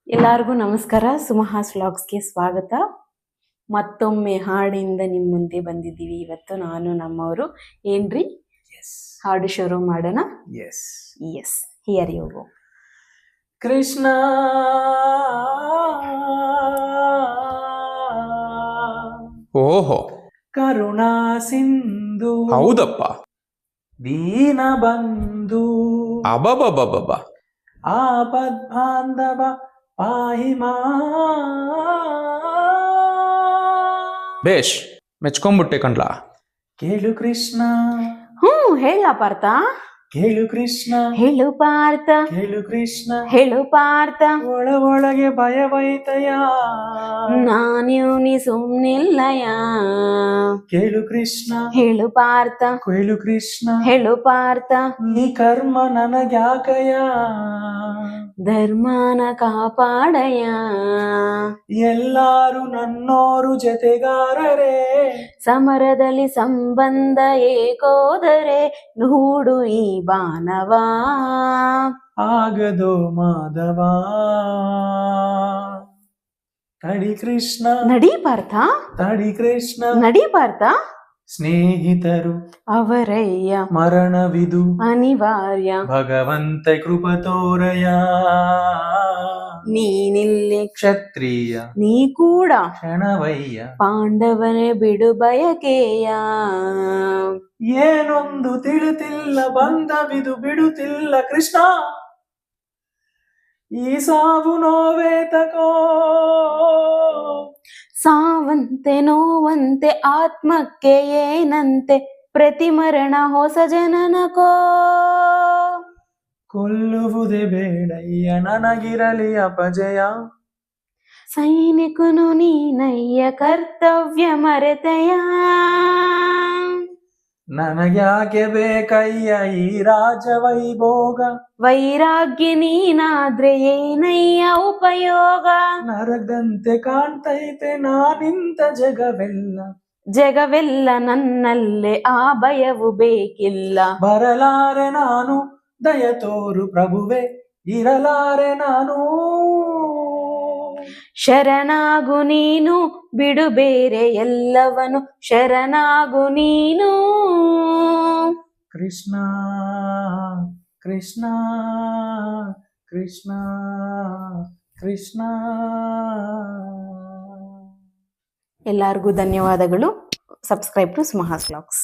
ಎಲ್ಲರಿಗೂ ನಮಸ್ಕಾರ. ಸುಮಹಾಸ್ ವ್ಲಾಗ್ಸ್ಗೆ ಸ್ವಾಗತ. ಮತ್ತೊಮ್ಮೆ ಹಾಡಿಂದ ನಿಮ್ಮ ಮುಂದೆ ಬಂದಿದ್ದೀವಿ. ಇವತ್ತು ನಾನು ನಮ್ಮವರು ಏನ್ರಿ ಹಾಡು ಶುರು ಮಾಡೋಣ. Yes here you go. Krishna ಓಹೋ, ಕರುಣಾ ಸಿಂಧು ಹೌದಪ್ಪ. ದೀನ ಬಂಧು ಅಬಬಬಬ, ಆಪದ್ ಬಾಂಧವ ಪಾಹಿ ಮಾ. ಬೇಷ್, ಮೆಚ್ಕೊಂಡ್ಬಿಟ್ಟೆ ಕಣ್ಲಾ. ಕೇಳು ಕೃಷ್ಣ, ಹೇಳ ಪಾರ್ಥ. ಕೇಳು ಕೃಷ್ಣ, ಹೇಳು ಪಾರ್ಥ. ಕೇಳು ಕೃಷ್ಣ, ಹೇಳು ಪಾರ್ಥ. ಒಳಗೆ ಭಯವೈತಯ, ನಾನ್ಯೂನಿ ಸುಮ್ನಿಲ್ಲಯ. ಕೇಳು ಕೃಷ್ಣ, ಹೇಳು ಪಾರ್ಥ. ಕೇಳು ಕೃಷ್ಣ, ಹೇಳು ಪಾರ್ಥ. ನೀ ಕರ್ಮ ನನಗ್ಯಾಕಯ, ಧರ್ಮನ ಕಾಪಾಡಯ. ಎಲ್ಲಾರು ನನ್ನೋರು ಜೊತೆಗಾರರೇ, ಸಮರದಲ್ಲಿ ಸಂಬಂಧ ಏಕೋದರೆ ನೋಡು ಈ ಬಾನವ. ಆಗದೋ ಮಾಧವ. ತಡಿ ಕೃಷ್ಣ, ನಡಿ ಪಾರ್ಥ. ತಡಿ ಕೃಷ್ಣ, ನಡಿ ಪಾರ್ಥ. ಸ್ನೇಹಿತರು ಅವರಯ್ಯ ಮರಣವಿದು ಅನಿವಾರ್ಯ. ಭಗವಂತ ಕೃಪ ತೋರಯ. ನೀನಿಲ್ಲಿ ಕ್ಷತ್ರಿಯ ನೀ ಕೂಡ ಕ್ಷಣವಯ್ಯ, ಪಾಂಡವನೇ ಬಿಡು ಬಯಕೆಯ. ಏನೊಂದು ತಿಳಿತಿಲ್ಲ, ಬಂಧವಿದು ಬಿಡುತ್ತಿಲ್ಲ ಕೃಷ್ಣ. ಈ ಸಾವು ನೋವೇತಕೋ, ಸಾವಂತೆ ನೋವಂತೆ ಆತ್ಮಕ್ಕೆ ಏನಂತೆ, ಪ್ರತಿ ಮರಣ ಹೊಸ ಜನನಕೋ. ಕೊಲ್ಲುವುದೇ ಬೇಡಯ್ಯ, ನನಗಿರಲಿ ಅಪಜಯ. ಸೈನಿಕನು ನೀನಯ್ಯ, ಕರ್ತವ್ಯ ಮರೆತೆಯ. ನನಗ್ಯಾಕೆ ಬೇಕಯ್ಯ ಈ ರಾಜ ವೈಭೋಗ, ವೈರಾಗ್ಯ ನೀನಾದ್ರೆ ಏನಯ್ಯ ಉಪಯೋಗ. ನರಕದಂತೆ ಕಾಣ್ತೈತೆ ನಾನಿಂತ ಜಗವೆಲ್ಲ, ಜಗವೆಲ್ಲ ನನ್ನಲ್ಲೇ ಆ ಭಯವು ಬೇಕಿಲ್ಲ. ಬರಲಾರೆ ನಾನು ದಯ ತೋರು ಪ್ರಭುವೆ, ಇರಲಾರೆ ನಾನು. ಶರಣಾಗು ನೀನು ಬಿಡು ಬೇರೆ ಎಲ್ಲವನು, ಶರಣಾಗು ನೀನು. ಕೃಷ್ಣ ಕೃಷ್ಣ ಕೃಷ್ಣ ಕೃಷ್ಣ. ಎಲ್ಲರಿಗೂ ಧನ್ಯವಾದಗಳು. ಸಬ್ಸ್ಕ್ರೈಬ್ ಟು ಸುಮಹಾಸ್ ವ್ಲಾಗ್ಸ್.